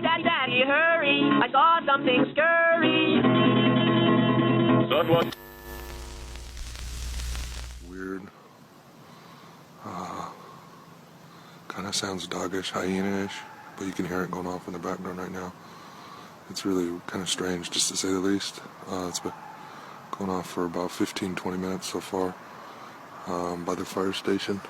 Daddy, hurry, I saw something scurry. Son, what? Weird. Kind of sounds doggish, hyena-ish, but you can hear it going off in the background right now. It's really kind of strange, just to say the least. It's been going off for about 15-20 minutes so far by the fire station.